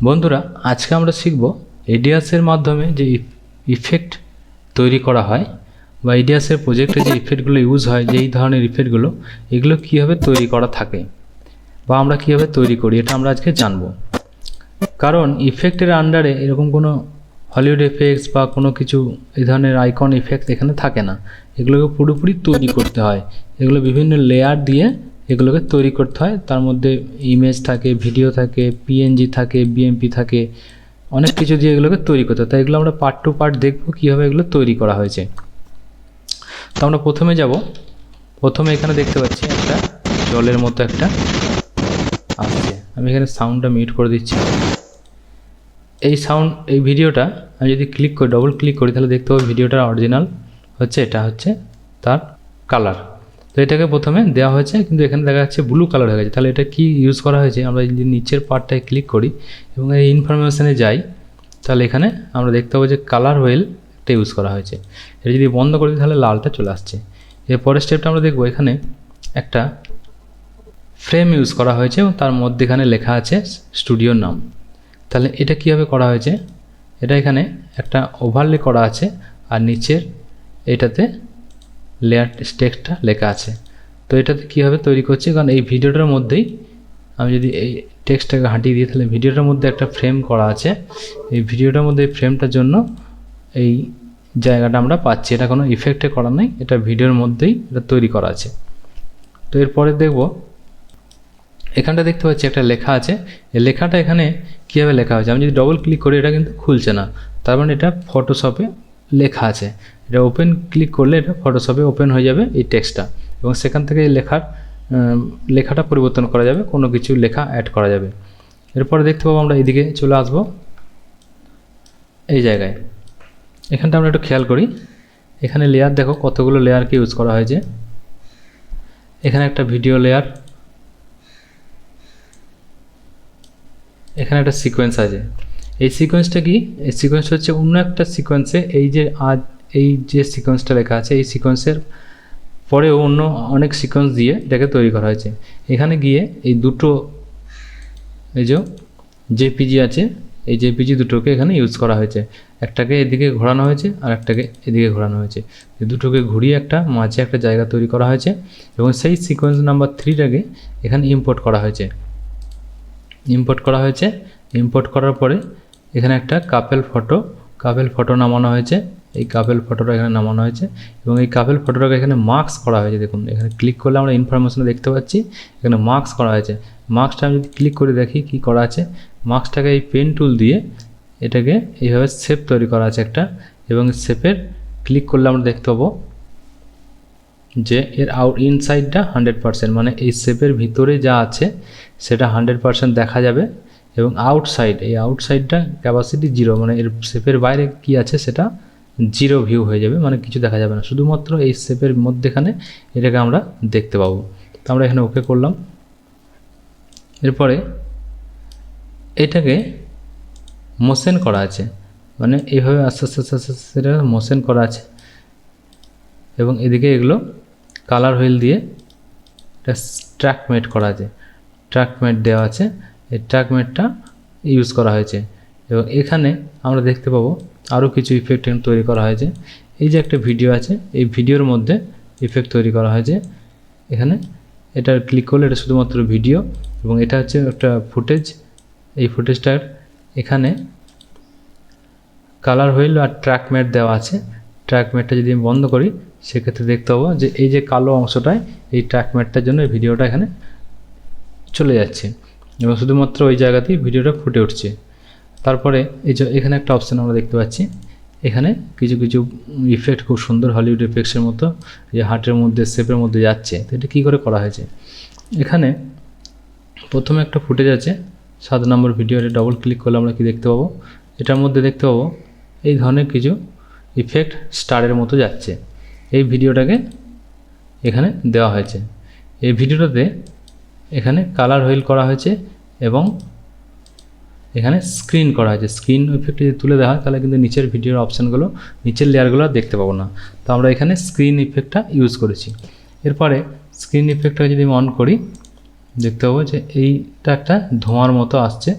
বন্ধুরা আজকে আমরা শিখব এডিয়াসের মাধ্যমে যে ইফেক্ট তৈরি করা হয় বা এডিয়াসের প্রজেক্টে যে ইফেক্টগুলো ইউজ হয়, যে এই ধরনের ইফেক্টগুলো এগুলো কীভাবে তৈরি করা থাকে বা আমরা কীভাবে তৈরি করি এটা আমরা আজকে জানব। কারণ ইফেক্টের আন্ডারে এরকম কোনো হলিউড এফেক্টস বা কোনো কিছু এই ধরনের আইকন ইফেক্ট এখানে থাকে না, এগুলোকে পুরোপুরি তৈরি করতে হয়। এগুলো বিভিন্ন লেয়ার দিয়ে এগুলোকে তৈরি করতে হয়। তার মধ্যে ইমেজ থাকে, ভিডিও থাকে, পিএনজি থাকে, বিএমপি থাকে, অনেক কিছু দিয়ে এগুলোকে তৈরি করতে হয়। তাই এগুলো আমরা পার্ট টু পার্ট দেখব কীভাবে এগুলো তৈরি করা হয়েছে। তো আমরা প্রথমে যাব, প্রথমে এখানে দেখতে পাচ্ছি একটা জলের মতো একটা আসছে। আমি এখানে সাউন্ডটা মিউট করে দিচ্ছি। এই ভিডিওটা আমি যদি ক্লিক করি, ডবল ক্লিক করি, তাহলে দেখতে পাবো ভিডিওটার অরিজিনাল হচ্ছে এটা হচ্ছে তার কালার। তো এটাকে প্রথমে দেওয়া হয়েছে, কিন্তু এখানে দেখা যাচ্ছে ব্লু কালার হয়ে গেছে। তাহলে এটা কি ইউজ করা হয়েছে? আমরা যদি নিচের পার্টটায় ক্লিক করি এবং এই ইনফরমেশানে যাই, তাহলে এখানে আমরা দেখতে পাবো যে কালার হুইল একটা ইউজ করা হয়েছে। এটা যদি বন্ধ করি তাহলে লালটা চলে আসছে। এরপরের স্টেপটা আমরা দেখবো, এখানে একটা ফ্রেম ইউজ করা হয়েছে এবং তার মধ্যে এখানে লেখা আছে স্টুডিওর নাম। তাহলে এটা কীভাবে করা হয়েছে? এটা এখানে একটা ওভারলে করা আছে আর নিচের এটাতে লেয়ার টেক্সটটা লেখা আছে। তো এটাতে কীভাবে তৈরি করছে, কারণ এই ভিডিওটার মধ্যেই আমি যদি এই টেক্সটটাকে হাঁটিয়ে দিই, তাহলে ভিডিওটার মধ্যে একটা ফ্রেম করা আছে। এই ভিডিওটার মধ্যে এই ফ্রেমটার জন্য এই জায়গাটা আমরা পাচ্ছি। এটা কোনো ইফেক্টে করা নেই, এটা ভিডিওর মধ্যেই এটা তৈরি করা আছে। তো এরপরে দেখব, এখানটা দেখতে পাচ্ছি একটা লেখা আছে। এই লেখাটা এখানে কীভাবে লেখা হয়েছে? আমি যদি ডবল ক্লিক করি এটা কিন্তু খুলছে না, তার মানে এটা ফটোশপে লেখা আছে। এটা ওপেন ক্লিক করলে এটা ফটোশপে ওপেন হয়ে যাবে এই টেক্সটটা, এবং সেখান থেকে এই লেখাটা পরিবর্তন করা যাবে, কোনো কিছু লেখা অ্যাড করা যাবে। এরপরে দেখতে পাবো, আমরা এদিকে চলে আসব এই জায়গায়। এখানটা আমরা একটু খেয়াল করি, এখানে লেয়ার দেখো কতগুলো লেয়ারকে ইউজ করা হয়েছে। এখানে একটা ভিডিও লেয়ার, এখানে একটা সিকোয়েন্স আছে। এই সিকোয়েন্সটা কি? এই সিকোয়েন্সটা হচ্ছে অন্য একটা সিকোয়েন্সে এই যে সিকোয়েন্সটা লেখা আছে এই সিকোয়েন্সের পরেও অন্য অনেক সিকোয়েন্স দিয়ে এটাকে তৈরি করা হয়েছে। এখানে গিয়ে এই দুটো এই যে জেপিজি আছে, এই জেপিজি দুটোকে এখানে ইউজ করা হয়েছে। একটাকে এদিকে ঘোরানো হয়েছে আর একটাকে এদিকে ঘোরানো হয়েছে। এই দুটোকে ঘুরিয়ে একটা মাঝে একটা জায়গা তৈরি করা হয়েছে এবং সেই সিকোয়েন্স নাম্বার 3টাকে এখানে ইম্পোর্ট করা হয়েছে। ইম্পোর্ট করার পরে এখানে একটা কাপেল ফটো নামানো হয়েছে। এই কাপেল ফটোটা এখানে নামানো হয়েছে এবং এই কাপেল ফটোটাকে এখানে মার্কস করা হয়েছে। দেখুন এখানে ক্লিক করলে আমরা ইনফরমেশন দেখতে পাচ্ছি, এখানে মার্কস করা হয়েছে। মার্কসটা আমি যদি ক্লিক করে দেখি কি করা আছে, মার্কসটাকে এই পেন টুল দিয়ে এটাকে এইভাবে শেপ তৈরি করা আছে একটা, এবং শেপের ক্লিক করলে আমরা দেখতে পাবো যে এর ইনসাইডটা 100%, মানে এই শেপের ভিতরে যা আছে সেটা 100% দেখা যাবে, এবং এই আউটসাইডটা ক্যাপাসিটি 0, মানে এর শেপের বাইরে কি আছে সেটা 0 ভিউ হয়ে যাবে, মানে কিছু দেখা যাবে না, শুধুমাত্র এই শেপের মধ্যেখানে এটাকে আমরা দেখতে পাবো। তো আমরা এখানে ওকে করলাম। এরপরে এটাকে মোশন করা আছে, মানে এইভাবে আস্তে আস্তে আস্তে আস্তে সেটা মোশন করা আছে, এবং এদিকে এগুলো কালার হুইল দিয়ে একটা ট্র্যাকমেট করা আছে, ট্র্যাকমেট দেওয়া আছে। এই ট্র্যাকমেটটা ইউজ করা হয়েছে এবং এখানে আমরা দেখতে পাবো আরও কিছু ইফেক্ট তৈরি করা হয়েছে। এই যে একটা ভিডিও আছে, এই ভিডিওর মধ্যে ইফেক্ট তৈরি করা হয়েছে। এখানে এটা ক্লিক করলে এটা শুধুমাত্র ভিডিও, এবং এটা হচ্ছে একটা ফুটেজ। এই ফুটেজটার এখানে কালার হুইল আর ট্র্যাকমেট দেওয়া আছে। ট্র্যাকমেটটা যদি আমি বন্ধ করি সেক্ষেত্রে দেখতে পাবো যে এই যে কালো অংশটায় এই ট্র্যাকমেটটার জন্য এই ভিডিওটা এখানে চলে যাচ্ছে এবং শুধুমাত্র ওই জায়গাতেই ভিডিওটা ফুটে উঠছে। তারপরে এই যে এখানে একটা অপশান আমরা দেখতে পাচ্ছি, এখানে কিছু কিছু ইফেক্ট খুব সুন্দর হলিউড এফেক্টসের মতো যে হার্টের মধ্যে শেপের মধ্যে যাচ্ছে। তো এটা কী করে করা হয়েছে? এখানে প্রথমে একটা ফুটেজ আছে 7 নম্বর ভিডিওতে, ডবল ক্লিক করলে আমরা কি দেখতে পাবো, এটার মধ্যে দেখতে পাবো এই ধরনের কিছু ইফেক্ট স্টারের মতো যাচ্ছে। এই ভিডিওটাকে এখানে দেওয়া হয়েছে। এই ভিডিওটাতে এখানে কালার হুইল করা হয়েছে এবং এখানে স্ক্রিন করা হয়েছে। স্ক্রিন ইফেক্ট যদি তুলে দেওয়া হয় তাহলে কিন্তু নিচের ভিডিওর অপশানগুলো, নিচের লেয়ারগুলো দেখতে পাবো না। তো আমরা এখানে স্ক্রিন ইফেক্টটা ইউজ করেছি। এরপরে স্ক্রিন ইফেক্টটা যদি আমি অন করি দেখতে পাবো যে এইটা একটা ধোঁয়ার মতো আসছে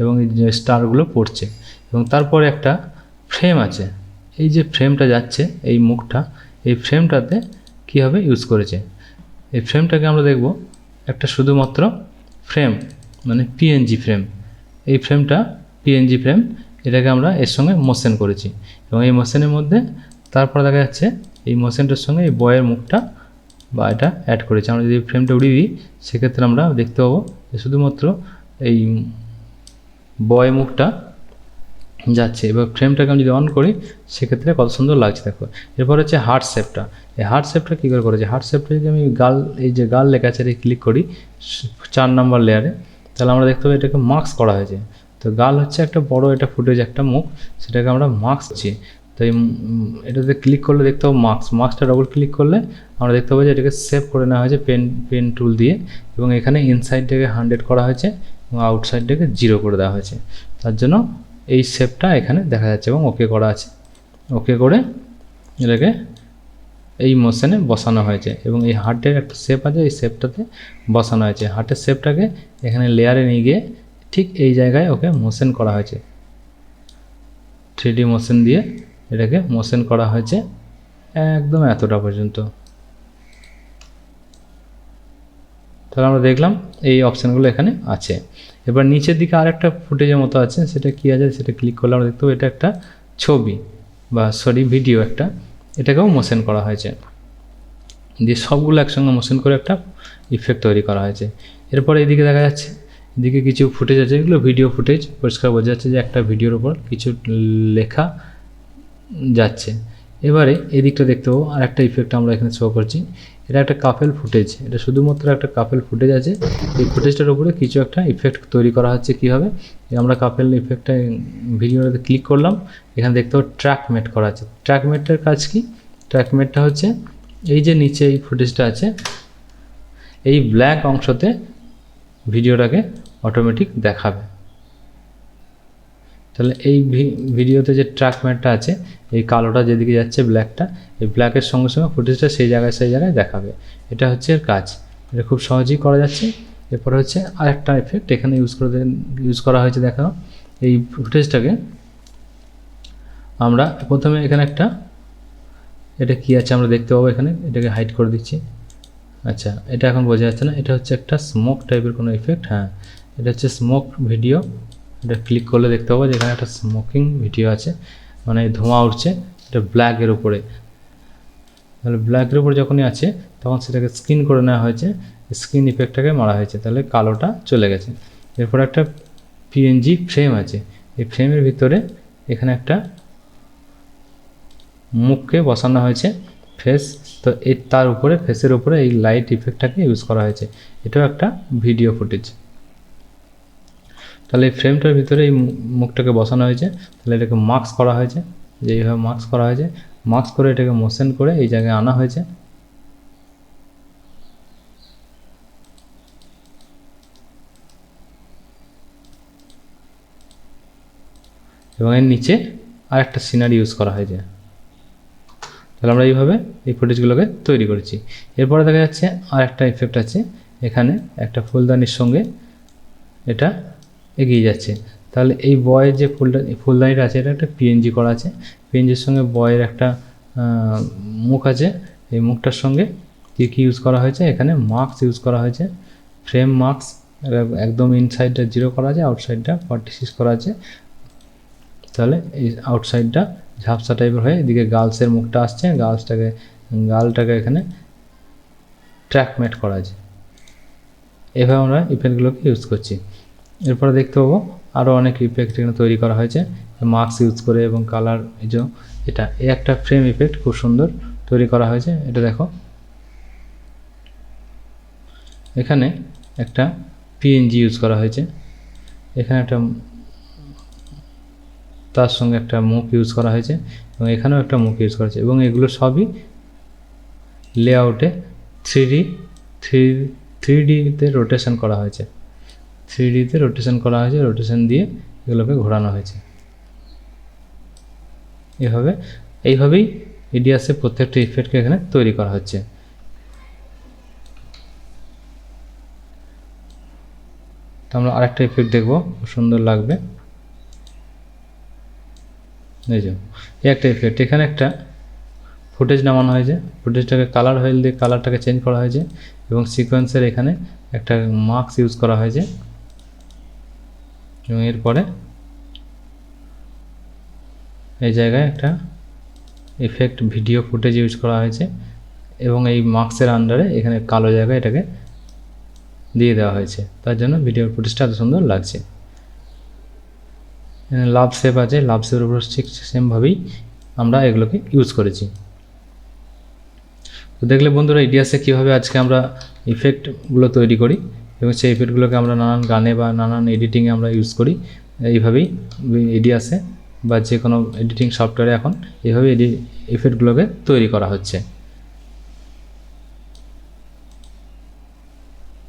এবং এই যে স্টারগুলো পড়ছে, এবং তারপরে একটা ফ্রেম আছে। এই যে ফ্রেমটা যাচ্ছে, এই মুখটা, এই ফ্রেমটাতে কীভাবে ইউজ করেছে, এই ফ্রেমটাকে আমরা দেখব একটা শুধুমাত্র ফ্রেম, মানে পিএনজি ফ্রেম। এই ফ্রেমটা পিএনজি ফ্রেম, এটাকে আমরা এর সঙ্গে মোশন করেছি, এবং এই মোশনের মধ্যে তারপরে দেখা যাচ্ছে এই মোশনটার সঙ্গে এই বয়ের মুখটা বা এটা অ্যাড করেছি। আমরা যদি ফ্রেমটা উড়িয়ে দিই সেক্ষেত্রে আমরা দেখতে পাবো যে শুধুমাত্র এই বয় মুখটা যাচ্ছে। এবার ফ্রেমটাকে আমি যদি অন করি সেক্ষেত্রে কত সুন্দর লাগছে দেখো। এরপর হচ্ছে হার্ট শেপটা। এই হার্ট শেপটা কী করে করেছে, হার্ট শেপটা যদি আমি গাল, এই যে গাল লেখা আছে, ক্লিক করি 4 নম্বর লেয়ারে, তাহলে আমরা দেখতে পাবো এটাকে মার্কস করা হয়েছে। তো গাল হচ্ছে একটা বড়, এটা ফুটেজ একটা মুখ, সেটাকে আমরা মার্কস দিচ্ছি। তো এই এটাতে ক্লিক করলে দেখতে পাবো মার্কসটা ডবল ক্লিক করলে আমরা দেখতে পাবো যে এটাকে সেভ করে নেওয়া হয়েছে পেন টুল দিয়ে, এবং এখানে ইনসাইডটাকে 100 করা হয়েছে এবং আউটসাইডটাকে 0 করে দেওয়া হয়েছে। তার জন্য এই শেপটা এখানে দেখা যাচ্ছে এবং ওকে করা আছে। ওকে করে এটাকে এই মোশনে বসানো হয়েছে, এবং এই হার্টের একটা শেপ আছে, এই শেপটাতে বসানো হয়েছে। হার্টের শেপটাকে এখানে লেয়ারে নিয়ে গিয়ে ঠিক এই জায়গায় ওকে মোশন করা হয়েছে, 3D মোশন দিয়ে এটাকে মোশন করা হয়েছে একদম এতটা পর্যন্ত। তাহলে আমরা দেখলাম এই অপশানগুলো এখানে আছে। এবার নিচের দিকে আরেকটা ফুটেজের মতো আছে, সেটা কী আছে, সেটা ক্লিক করলে আমরা দেখতে পাবো এটা একটা ছবি বা ভিডিও একটা, এটাকেও মোশন করা হয়েছে, দিয়ে সবগুলো একসঙ্গে মোশন করে একটা ইফেক্ট তৈরি করা হয়েছে। এরপরে এদিকে দেখা যাচ্ছে, এদিকে কিছু ফুটেজ আছে, এগুলো ভিডিও ফুটেজ, পরিষ্কার বোঝা যাচ্ছে যে একটা ভিডিওর উপর কিছু লেখা যাচ্ছে। এবারে এদিকটা দেখতে পাবো আর একটা ইফেক্ট আমরা এখানে শো করছি, এটা একটা কাপেল ফুটেজ, এটা শুধুমাত্র একটা কাপেল ফুটেজ আছে। এই ফুটেজটার উপরে কিছু একটা ইফেক্ট তৈরি করা হচ্ছে। কীভাবে, আমরা কাপেল ইফেক্টটা ভিডিওটাতে ক্লিক করলাম, এখানে দেখতে পাবো ট্র্যাক মেট করা আছে। ট্র্যাক মেটটার কাজ কি, ট্র্যাক মেটটা হচ্ছে এই যে নিচে এই ফুটেজটা আছে, এই ব্ল্যাক অংশতে ভিডিওটাকে অটোমেটিক দেখাবে। তাহলে এই ভিডিওতে যে ট্র্যাক ম্যাটটা আছে, এই কালোটা যেদিকে যাচ্ছে ব্ল্যাকটা, এই ব্ল্যাকের সঙ্গে সঙ্গে ফুটেজটা সেই জায়গায় দেখাবে। এটা হচ্ছে এর কাজ, এটা খুব সহজেই করা যাচ্ছে। এরপর হচ্ছে আরেকটা এফেক্ট এখানে ইউজ করা হয়েছে, দেখানো এই ফুটেজটাকে আমরা প্রথমে এখানে একটা, এটা কি আছে আমরা দেখতে পাবো এখানে, এটাকে হাইড করে দিচ্ছি। আচ্ছা, এটা এখন বোঝা যাচ্ছে না, এটা হচ্ছে একটা স্মোক টাইপের কোনো ইফেক্ট। হ্যাঁ, এটা হচ্ছে স্মোক ভিডিও। এটা ক্লিক করলে দেখতে পাবো যে এখানে একটা স্মোকিং ভিডিও আছে, মানে ধোঁয়া উঠছে, এটা ব্ল্যাকের উপরে। তাহলে ব্ল্যাকের উপরে যখনই আছে তখন সেটাকে স্ক্রিন করে নেওয়া হয়েছে, স্ক্রিন ইফেক্টটাকে মারা হয়েছে, তাহলে কালোটা চলে গেছে। এরপর একটা পিএনজি ফ্রেম আছে, এই ফ্রেমের ভিতরে এখানে একটা মুখকে বসানো হয়েছে, ফেস। তো তার উপরে, ফেসের উপরে এই লাইট ইফেক্টটাকে ইউজ করা হয়েছে। এটাও একটা ভিডিও ফুটেজ। তাহলে এই ফ্রেমটার ভিতরে এই মুখটাকে বসানো হয়েছে, তাহলে এটাকে মার্কস করা হয়েছে, যে এইভাবে মার্কস করা হয়েছে। মার্কস করে এটাকে মোশন করে এই জায়গায় আনা হয়েছে, এবং এর নিচে আরেকটা সিনারি ইউজ করা হয়েছে। তাহলে আমরা এইভাবে এই ফুটেজগুলোকে তৈরি করেছি। এরপরে দেখা যাচ্ছে আর একটা ইফেক্ট আছে, এখানে একটা ফুলদানির সঙ্গে এটা এগিয়ে যাচ্ছে। তাহলে এই বয়ের যে ফুলদানিটা আছে, এটা একটা পিএনজি করা আছে, পিএনজির সঙ্গে বয়ের একটা মুখ আছে, এই মুখটার সঙ্গে কী ইউজ করা হয়েছে, এখানে মার্কস ইউজ করা হয়েছে, ফ্রেম মার্কস। একদম ইনসাইডটা 0 করা আছে, আউটসাইডটা 46 করা আছে। তাহলে এই আউটসাইডটা ঝাপসা টাইপের হয়ে এদিকে গার্লসের মুখটা আসছে, গালটাকে এখানে ট্র্যাকমেট করা আছে। এভাবে আমরা ইফেক্টগুলোকে ইউজ করছি। এরপরে দেখতে পাবো আরও অনেক ইফেক্ট এখানে তৈরি করা হয়েছে মার্কস ইউজ করে, এবং কালার। এই যে এটা একটা ফ্রেম ইফেক্ট খুব সুন্দর তৈরি করা হয়েছে, এটা দেখো। এখানে একটা পিএনজি ইউজ করা হয়েছে, এখানে একটা তার সঙ্গে একটা মুখ ইউজ করা হয়েছে, এবং এখানেও একটা মুখ ইউজ করা হয়েছে, এবং এগুলো সবই লেআউটে 3Dতে রোটেশন করা হয়েছে। 3Dতে রোটেশন করা হয়েছে, রোটেশন দিয়ে এগুলোকে ঘোরানো হয়েছে। এইভাবেই এডিয়াসে প্রত্যেকটা ইফেক্টকে এখানে তৈরি করা হচ্ছে। তো আমরা আরেকটা ইফেক্ট দেখবো, খুব সুন্দর লাগবে। এই যে এই একটা ইফেক্ট, এখানে একটা ফুটেজ নামানো হয়েছে, ফুটেজটাকে কালার হুইল দিয়ে কালারটাকে চেঞ্জ করা হয়েছে এবং সিকোয়েন্সের এখানে একটা মার্কস ইউজ করা হয়েছে এবং এরপরে এই জায়গায় একটা ইফেক্ট ভিডিও ফুটেজ ইউজ করা হয়েছে এবং এই মার্কসের আন্ডারে এখানে কালো জায়গায় এটাকে দিয়ে দেওয়া হয়েছে, তার জন্য ভিডিও ফুটেজটা এত সুন্দর লাগছে। লাভ শেপ আছে, লাভ শেপের উপর ঠিক সেমভাবেই আমরা এগুলোকে ইউজ করেছি। তো দেখলে বন্ধুরা ইডিয়াসে কীভাবে আজকে আমরা ইফেক্টগুলো তৈরি করি এবং সেই ইফেক্টগুলোকে আমরা নানান গানে বা নানান এডিটিংয়ে আমরা ইউজ করি। এইভাবেই ইডিয়াসে বা যে কোনো এডিটিং সফটওয়্যারে এখন এইভাবে ইফেক্টগুলোকে তৈরি করা হচ্ছে।